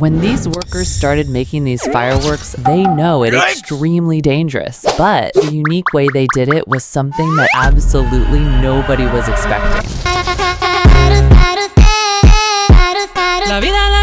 When these workers started making these fireworks, they know it's extremely dangerous. But the unique way they did it was something that absolutely nobody was expecting. La vida